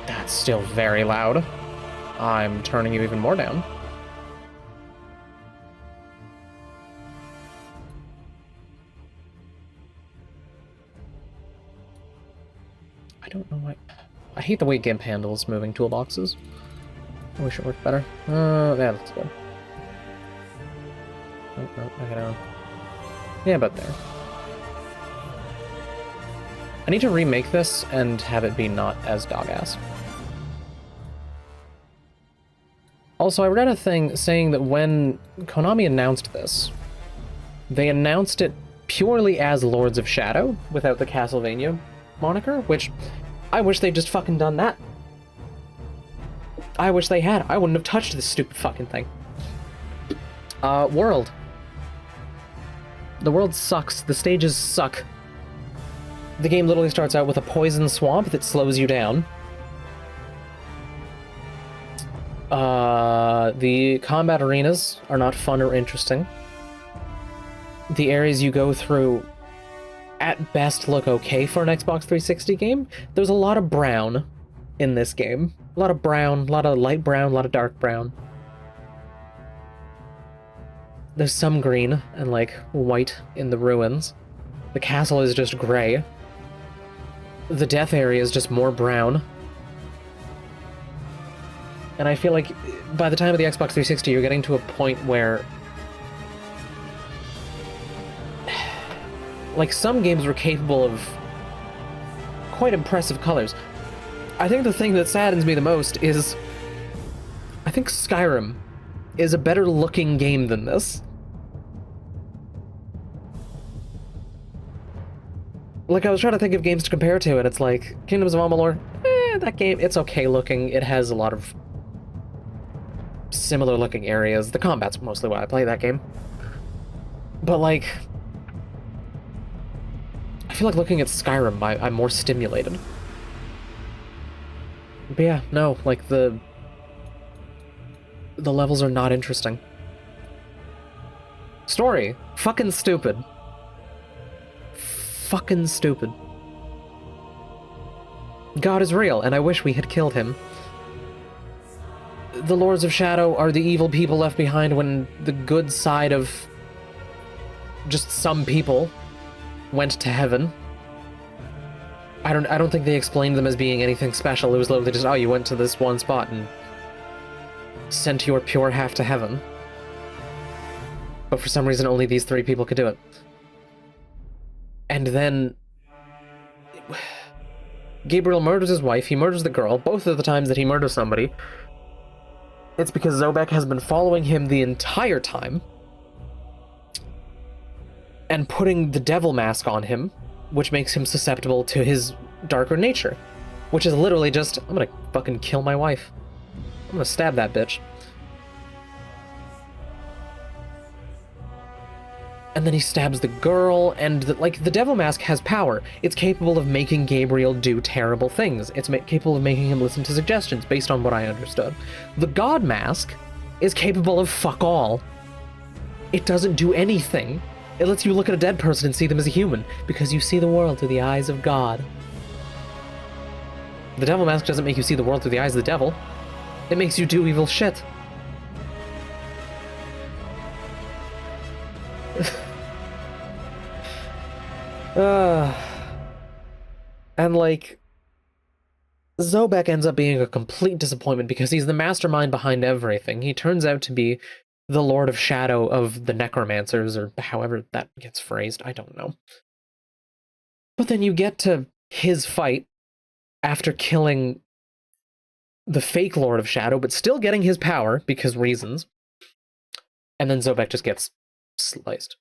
That's still very loud. I'm turning you even more down. I don't know why. I hate the way GIMP handles moving toolboxes. I wish it worked better. Yeah, that's good. Oh, no, I gotta... Yeah, about there. I need to remake this and have it be not as dog-ass. Also, I read a thing saying that when Konami announced this, they announced it purely as Lords of Shadow, without the Castlevania moniker, which I wish they'd just fucking done that. I wish they had. I wouldn't have touched this stupid fucking thing. World. The world sucks. The stages suck. The game literally starts out with a poison swamp that slows you down. The combat arenas are not fun or interesting. The areas you go through, at best, look okay for an Xbox 360 game. There's a lot of brown in this game. A lot of brown, a lot of light brown, a lot of dark brown. There's some green and, like, white in the ruins. The castle is just gray. The death area is just more brown. And I feel like by the time of the Xbox 360, you're getting to a point where... like, some games were capable of quite impressive colors. I think the thing that saddens me the most is... I think Skyrim is a better looking game than this. Like, I was trying to think of games to compare to, and it's like, Kingdoms of Amalur, that game, it's okay looking. It has a lot of similar looking areas. The combat's mostly why I play that game. But, like, I feel like looking at Skyrim, I'm more stimulated. But yeah, no, like, the levels are not interesting. Story, fucking stupid. Fucking stupid. God is real, and I wish we had killed him. The Lords of Shadow are the evil people left behind when the good side of just some people went to heaven. I don't think they explained them as being anything special. It was literally just, oh, you went to this one spot and sent your pure half to heaven. But for some reason, only these 3 people could do it. And then Gabriel murders his wife, he murders the girl. Both of the times that he murders somebody, it's because Zobek has been following him the entire time and putting the devil mask on him, which makes him susceptible to his darker nature. Which is literally just, I'm gonna fucking kill my wife. I'm gonna stab that bitch. And then he stabs the girl, and the devil mask has power. It's capable of making Gabriel do terrible things. It's capable of making him listen to suggestions, based on what I understood. The god mask is capable of fuck all. It doesn't do anything. It lets you look at a dead person and see them as a human, because you see the world through the eyes of God. The devil mask doesn't make you see the world through the eyes of the devil. It makes you do evil shit. And, like, Zobek ends up being a complete disappointment because he's the mastermind behind everything. He turns out to be the Lord of Shadow of the Necromancers, or however that gets phrased, I don't know. But then you get to his fight after killing the fake Lord of Shadow, but still getting his power, because reasons. And then Zobek just gets sliced.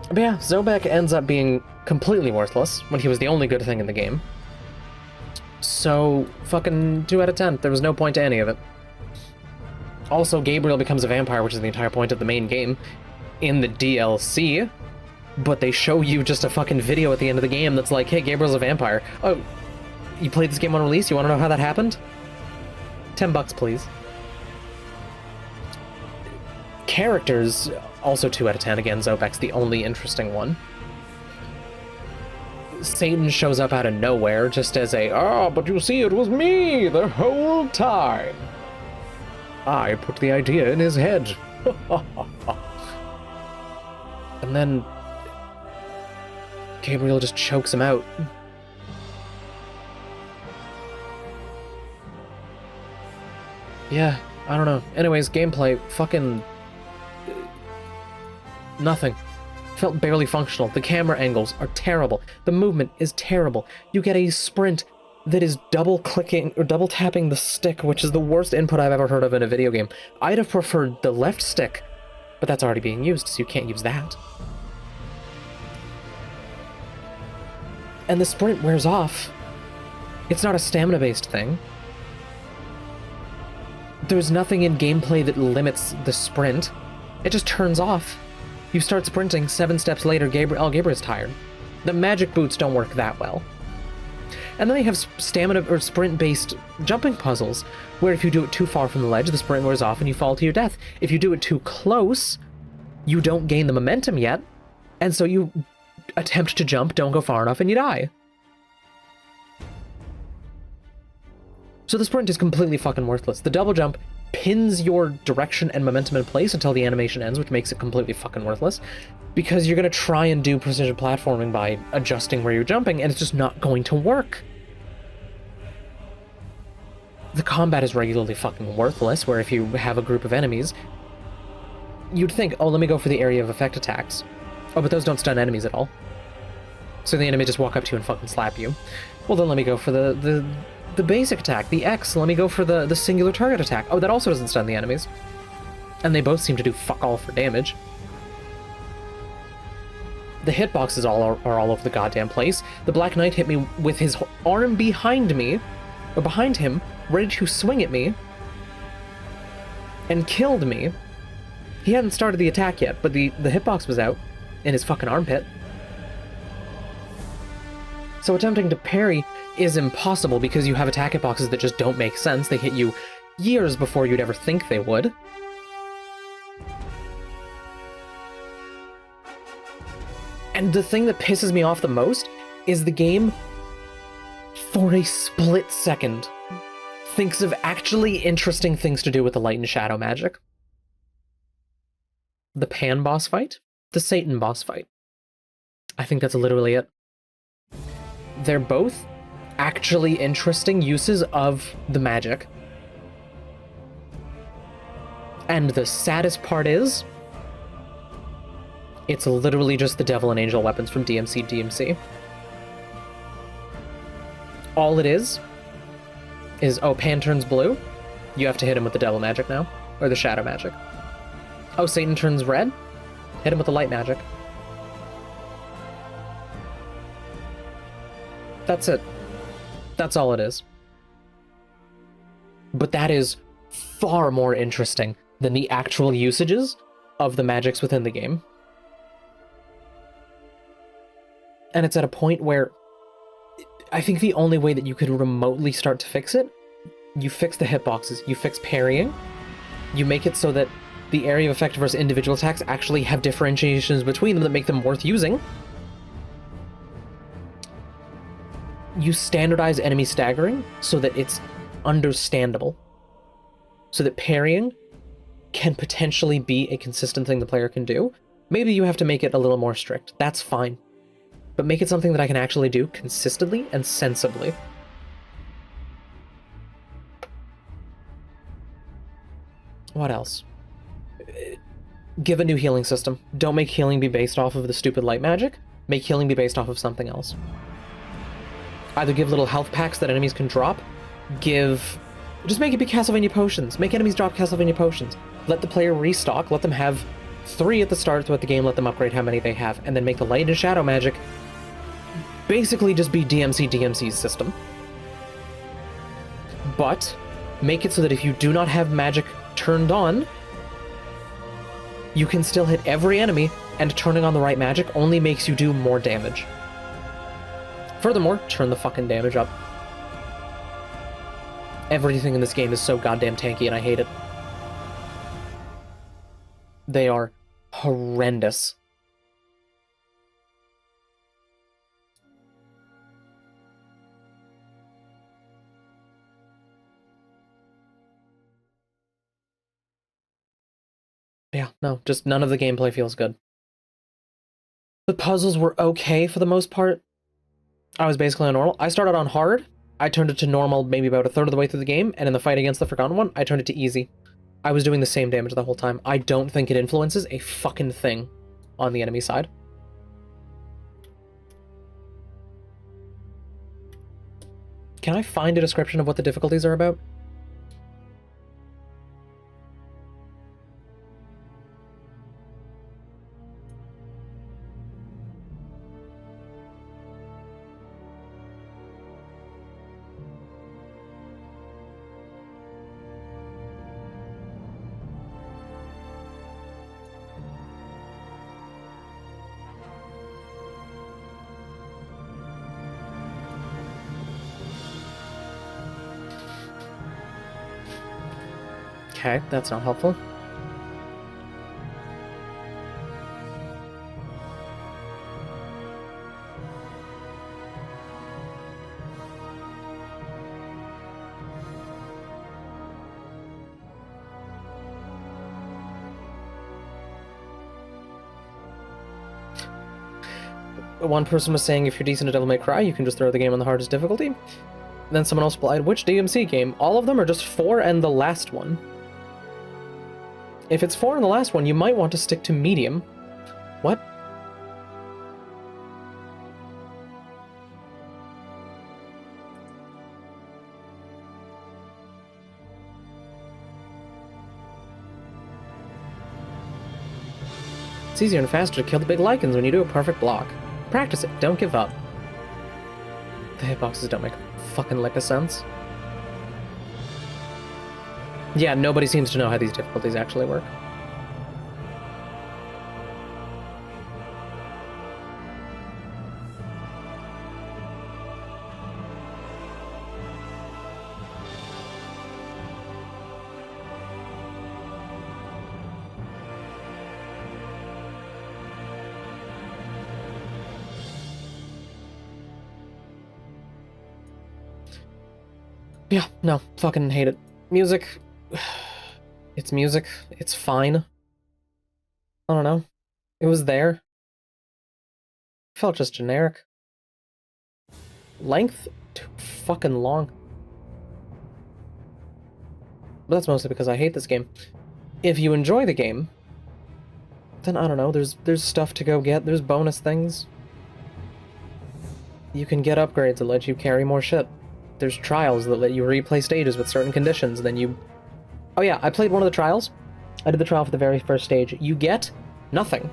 But yeah, Zobek ends up being completely worthless when he was the only good thing in the game. So, fucking 2 out of 10. There was no point to any of it. Also, Gabriel becomes a vampire, which is the entire point of the main game, in the DLC. But they show you just a fucking video at the end of the game that's like, hey, Gabriel's a vampire. Oh, you played this game on release? You want to know how that happened? $10, please. Characters, also 2 out of 10. Again, Zobek's the only interesting one. Satan shows up out of nowhere just as but you see, it was me the whole time. I put the idea in his head. And then Gabriel just chokes him out. Yeah, I don't know. Anyways, gameplay, fucking... nothing. Felt barely functional. The camera angles are terrible. The movement is terrible. You get a sprint that is double-clicking, or double-tapping the stick, which is the worst input I've ever heard of in a video game. I'd have preferred the left stick, but that's already being used, so you can't use that. And the sprint wears off. It's not a stamina-based thing. There's nothing in gameplay that limits the sprint. It just turns off. You start sprinting, 7 steps later, Gabriel's tired. The magic boots don't work that well. And then they have stamina or sprint-based jumping puzzles, where if you do it too far from the ledge, the sprint wears off and you fall to your death. If you do it too close, you don't gain the momentum yet, and so you attempt to jump, don't go far enough, and you die. So the sprint is completely fucking worthless. The double jump pins your direction and momentum in place until the animation ends, which makes it completely fucking worthless, because you're going to try and do precision platforming by adjusting where you're jumping, and it's just not going to work. The combat is regularly fucking worthless, where if you have a group of enemies, you'd think, oh, let me go for the area of effect attacks. Oh, but those don't stun enemies at all. So the enemy just walk up to you and fucking slap you. Well, then let me go for the basic attack, the X. Let me go for the singular target attack. Oh, that also doesn't stun the enemies. And they both seem to do fuck all for damage. The hitboxes are all over the goddamn place. The Black Knight hit me with his arm behind me, or behind him, ready to swing at me, and killed me. He hadn't started the attack yet, but the hitbox was out in his fucking armpit. So attempting to parry is impossible because you have attack hitboxes that just don't make sense. They hit you years before you'd ever think they would. And the thing that pisses me off the most is the game, for a split second, thinks of actually interesting things to do with the light and shadow magic. The Pan boss fight, the Satan boss fight. I think that's literally it. They're both actually interesting uses of the magic. And the saddest part is, it's literally just the Devil and Angel weapons from DMC. All it is, oh, Pan turns blue, you have to hit him with the devil magic now, or the shadow magic. Oh, Satan turns red, hit him with the light magic. That's it. That's all it is. But that is far more interesting than the actual usages of the magics within the game. And it's at a point where I think the only way that you could remotely start to fix it, you fix the hitboxes, you fix parrying, you make it so that the area of effect versus individual attacks actually have differentiations between them that make them worth using. You standardize enemy staggering so that it's understandable. So that parrying can potentially be a consistent thing the player can do. Maybe you have to make it a little more strict. That's fine. But make it something that I can actually do consistently and sensibly. What else? Give a new healing system. Don't make healing be based off of the stupid light magic. Make healing be based off of something else. Either give little health packs that enemies can drop, just make it be Castlevania potions. Make enemies drop Castlevania potions. Let the player restock, let them have 3 at the start throughout the game, let them upgrade how many they have, and then make the light and shadow magic basically just be DMC's system. But make it so that if you do not have magic turned on, you can still hit every enemy, and turning on the right magic only makes you do more damage. Furthermore, turn the fucking damage up. Everything in this game is so goddamn tanky and I hate it. They are horrendous. Yeah, no, just none of the gameplay feels good. The puzzles were okay for the most part. I was basically on normal. I started on hard. I turned it to normal maybe about a third of the way through the game, and in the fight against the Forgotten One, I turned it to easy. I was doing the same damage the whole time. I don't think it influences a fucking thing on the enemy side. Can I find a description of what the difficulties are about? Okay, that's not helpful. One person was saying if you're decent at Devil May Cry, you can just throw the game on the hardest difficulty. Then someone else replied, which DMC game? All of them or just 4 and the last one? If it's 4 and the last one, you might want to stick to medium. What? It's easier and faster to kill the big lichens when you do a perfect block. Practice it, don't give up. The hitboxes don't make a fucking lick of sense. Yeah, nobody seems to know how these difficulties actually work. Yeah, no, fucking hate it. Music... It's music. It's fine. I don't know. It was there. Felt just generic. Length? Too fucking long. But that's mostly because I hate this game. If you enjoy the game, then I don't know, there's stuff to go get, there's bonus things. You can get upgrades that let you carry more shit. There's trials that let you replay stages with certain conditions, then you... Oh yeah, I played one of the trials. I did the trial for the very first stage. You get nothing.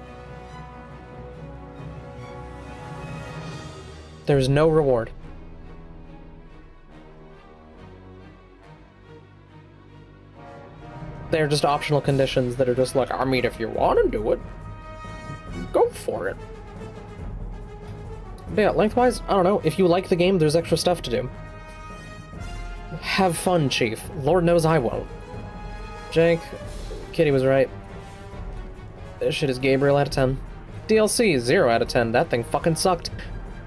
There's no reward. They're just optional conditions that are just like, I mean, if you want to do it, go for it. But yeah, lengthwise, I don't know. If you like the game, there's extra stuff to do. Have fun, Chief. Lord knows I won't. Jake, Kitty was right. This shit is Gabriel out of 10. DLC, 0 out of 10. That thing fucking sucked.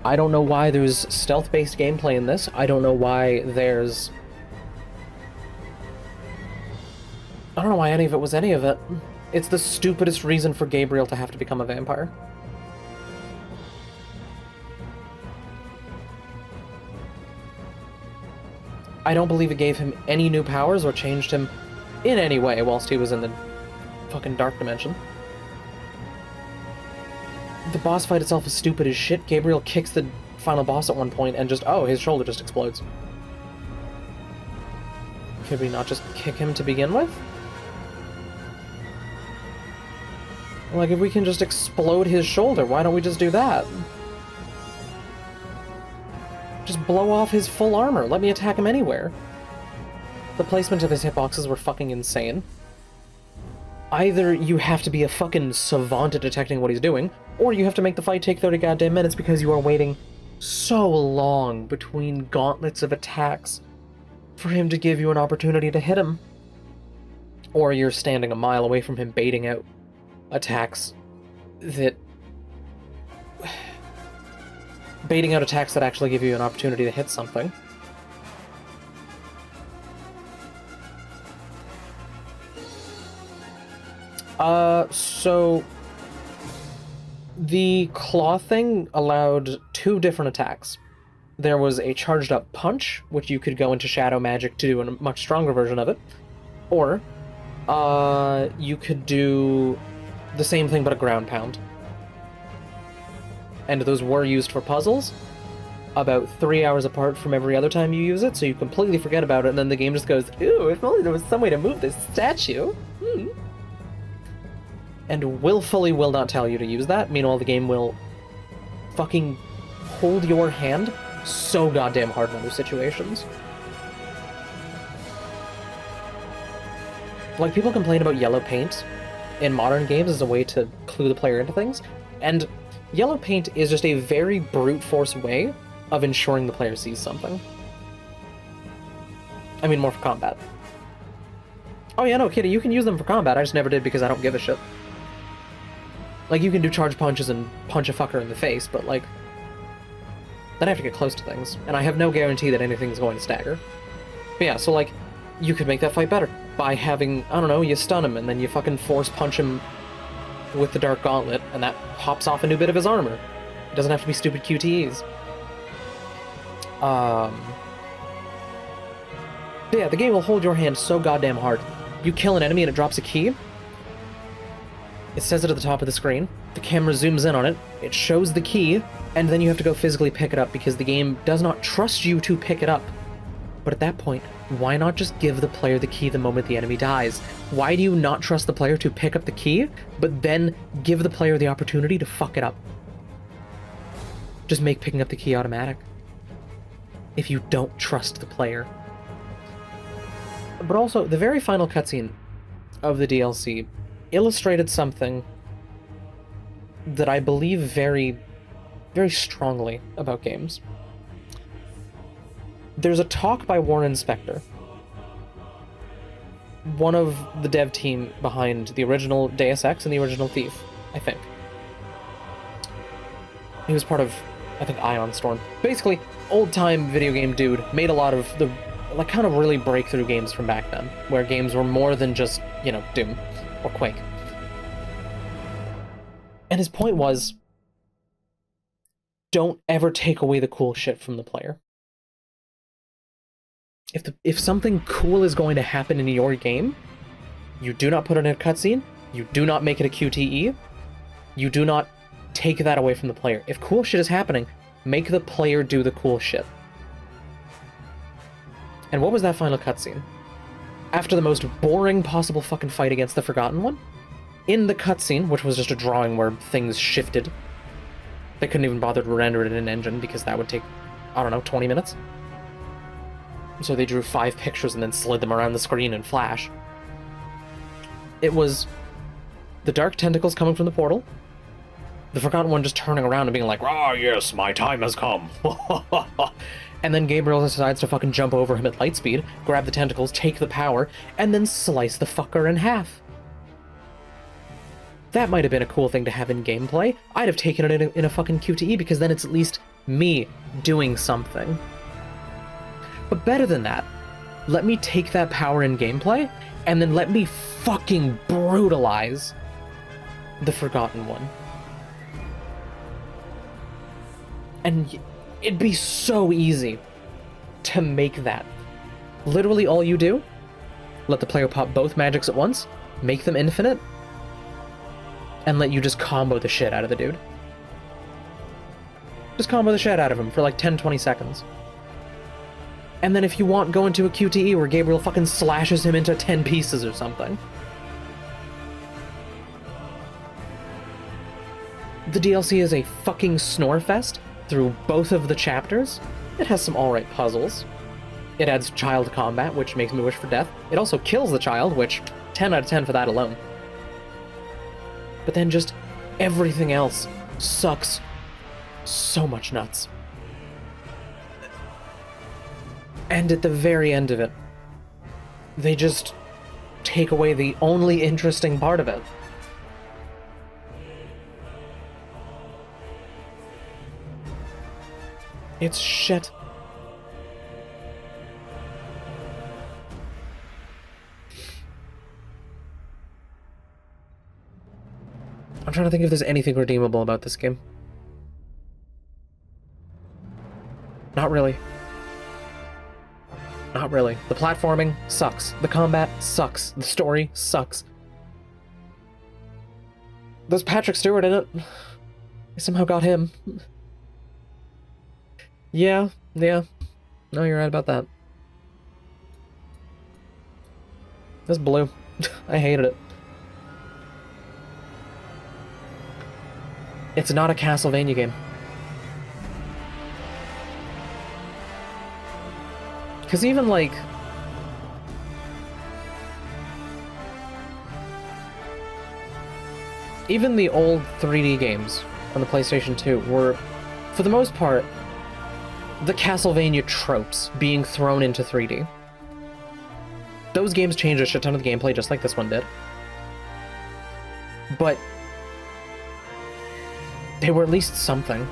I don't know why there's stealth-based gameplay in this. I don't know why there's... I don't know why any of it was any of it. It's the stupidest reason for Gabriel to have to become a vampire. I don't believe it gave him any new powers or changed him in any way whilst he was in the fucking dark dimension. The boss fight itself is stupid as shit. Gabriel kicks the final boss at one point and just, oh, his shoulder just explodes. Could we not just kick him to begin with? Like, if we can just explode his shoulder, why don't we just do that? Just blow off his full armor. Let me attack him anywhere. The placement of his hitboxes were fucking insane. Either you have to be a fucking savant at detecting what he's doing, or you have to make the fight take 30 goddamn minutes because you are waiting so long between gauntlets of attacks for him to give you an opportunity to hit him. Or you're standing a mile away from him baiting out attacks that... baiting out attacks that actually give you an opportunity to hit something. So the claw thing allowed 2 different attacks. There was a charged up punch, which you could go into shadow magic to do a much stronger version of it, or you could do the same thing but a ground pound. And those were used for puzzles, about 3 hours apart from every other time you use it, so you completely forget about it, and then the game just goes, ooh, if only there was some way to move this statue. And willfully will not tell you to use that. Meanwhile, the game will fucking hold your hand so goddamn hard in other situations. Like, people complain about yellow paint in modern games as a way to clue the player into things, and yellow paint is just a very brute force way of ensuring the player sees something. I mean, more for combat. Oh yeah, no, kidding, you can use them for combat, I just never did because I don't give a shit. Like, you can do charge punches and punch a fucker in the face, but, like, then I have to get close to things, and I have no guarantee that anything's going to stagger. But yeah, so, like, you could make that fight better by having, I don't know, you stun him, and then you fucking force punch him with the Dark Gauntlet, and that pops off a new bit of his armor. It doesn't have to be stupid QTEs. But yeah, the game will hold your hand so goddamn hard. You kill an enemy and it drops a key. It says it at the top of the screen. The camera zooms in on it. It shows the key, and then you have to go physically pick it up because the game does not trust you to pick it up. But at that point, why not just give the player the key the moment the enemy dies? Why do you not trust the player to pick up the key, but then give the player the opportunity to fuck it up? Just make picking up the key automatic. If you don't trust the player. But also, the very final cutscene of the DLC illustrated something that I believe very, very strongly about games. There's a talk by Warren Spector, one of the dev team behind the original Deus Ex and the original Thief, I think. He was part of, I think, Ion Storm. Basically, old-time video game dude, made a lot of the, like, kind of really breakthrough games from back then, where games were more than just, you know, Doom or Quake. And his point was, don't ever take away the cool shit from the player. If something cool is going to happen in your game, you do not put it in a cutscene, you do not make it a QTE, you do not take that away from the player. If cool shit is happening, make the player do the cool shit. And what was that final cutscene? After the most boring possible fucking fight against the Forgotten One, in the cutscene, which was just a drawing where things shifted, they couldn't even bother to render it in an engine because that would take, I don't know, 20 minutes. So they drew 5 pictures and then slid them around the screen in Flash. It was the dark tentacles coming from the portal, the Forgotten One just turning around and being like, "Ah, yes, my time has come." And then Gabriel decides to fucking jump over him at light speed, grab the tentacles, take the power, and then slice the fucker in half. That might have been a cool thing to have in gameplay. I'd have taken it in a fucking QTE because then it's at least me doing something. But better than that, let me take that power in gameplay, and then let me fucking brutalize the Forgotten One. And it'd be so easy to make that. Literally all you do, let the player pop both magics at once, make them infinite, and let you just combo the shit out of the dude. Just combo the shit out of him for like 10-20 seconds. And then if you want, go into a QTE where Gabriel fucking slashes him into 10 pieces or something. The DLC is a fucking snore fest through both of the chapters. It has some alright puzzles. It adds child combat, which makes me wish for death. It also kills the child, which 10 out of 10 for that alone. But then just everything else sucks so much nuts. And at the very end of it, they just take away the only interesting part of it. It's shit. I'm trying to think if there's anything redeemable about this game. Not really. Not really. The platforming sucks. The combat sucks. The story sucks. There's Patrick Stewart in it. I somehow got him. Yeah. No, you're right about that. This blue. I hated it. It's not a Castlevania game. Because even, like... even the old 3D games on the PlayStation 2 were, for the most part, the Castlevania tropes being thrown into 3D. Those games changed a shit ton of the gameplay, just like this one did. But they were at least something.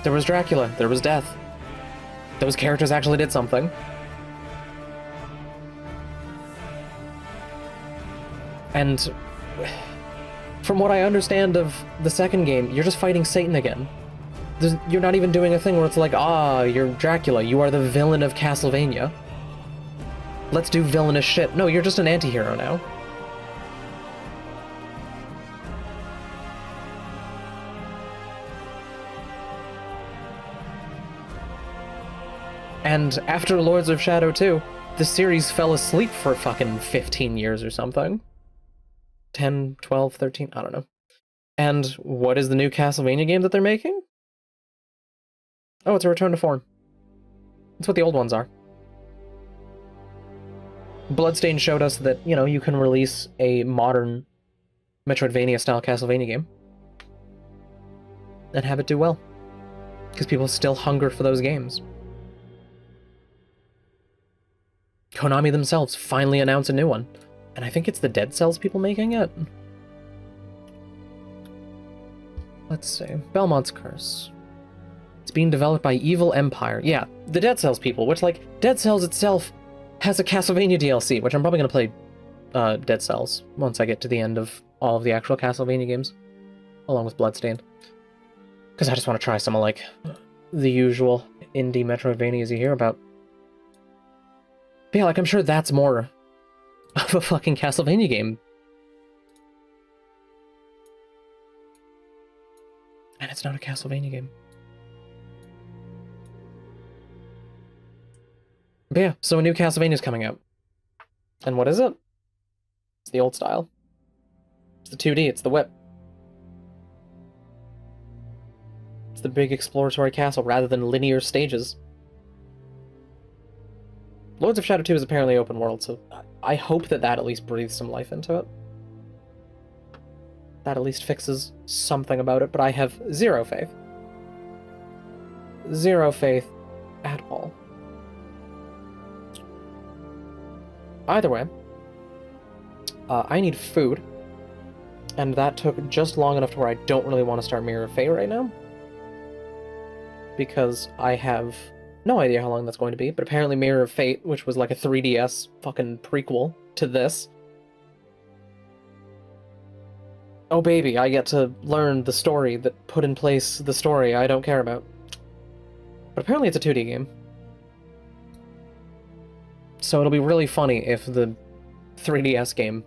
There was Dracula, there was death. Those characters actually did something. And from what I understand of the second game, you're just fighting Satan again. You're not even doing a thing where it's like, you're Dracula, you are the villain of Castlevania. Let's do villainous shit. No, you're just an anti-hero now. And after Lords of Shadow 2, the series fell asleep for fucking 15 years or something. 10, 12, 13, I don't know. And what is the new Castlevania game that they're making? Oh, it's a return to form. That's what the old ones are. Bloodstained showed us that, you know, you can release a modern Metroidvania-style Castlevania game and have it do well. Because people still hunger for those games. Konami themselves finally announced a new one. And I think it's the Dead Cells people making it. Let's see. Belmont's Curse. It's being developed by Evil Empire. Yeah, the Dead Cells people, which, like, Dead Cells itself has a Castlevania DLC, which I'm probably going to play Dead Cells once I get to the end of all of the actual Castlevania games, along with Bloodstained. Because I just want to try some of, like, the usual indie Metroidvanias you hear about. But yeah, like, I'm sure that's more of a fucking Castlevania game. And it's not a Castlevania game. But yeah, so a new Castlevania's coming out. And what is it? It's the old style. It's the 2D, it's the whip. It's the big exploratory castle rather than linear stages. Lords of Shadow 2 is apparently open world, so I hope that at least breathes some life into it. That at least fixes something about it, but I have zero faith. Zero faith at all. Either way, I need food, and that took just long enough to where I don't really want to start Mirror of Fate right now, because I have no idea how long that's going to be, but apparently Mirror of Fate, which was like a 3DS fucking prequel to this, oh baby, I get to learn the story that put in place the story I don't care about. But apparently it's a 2D game. So it'll be really funny if the 3DS game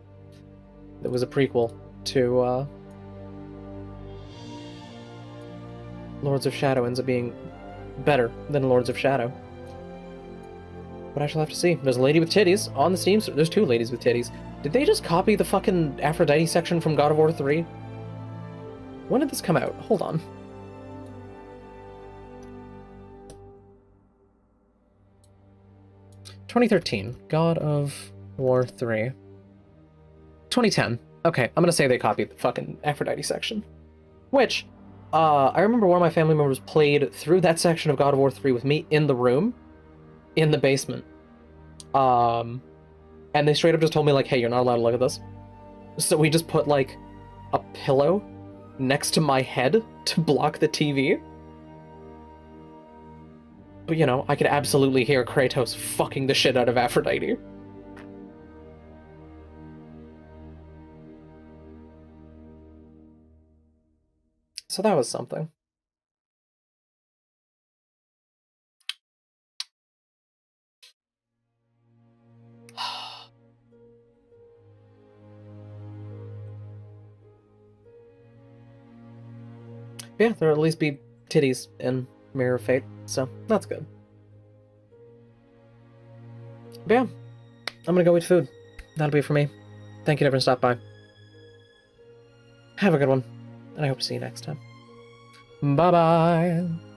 that was a prequel to Lords of Shadow ends up being better than Lords of Shadow. But I shall have to see. There's a lady with titties on the Steam store. There's two ladies with titties. Did they just copy the fucking Aphrodite section from God of War 3? When did this come out? Hold on. $2013. God of War 3. 2010. Okay, I'm gonna say they copied the fucking Aphrodite section. Which, I remember one of my family members played through that section of God of War 3 with me in the room, in the basement. And they straight up just told me, like, hey, you're not allowed to look at this. So we just put, like, a pillow next to my head to block the TV. But, you know, I could absolutely hear Kratos fucking the shit out of Aphrodite. So that was something. Yeah, there'll at least be titties in Mirror of Fate, so that's good. But yeah, I'm gonna go eat food. That'll be it for me. Thank you to everyone who stopped by. Have a good one, and I hope to see you next time. Bye-bye!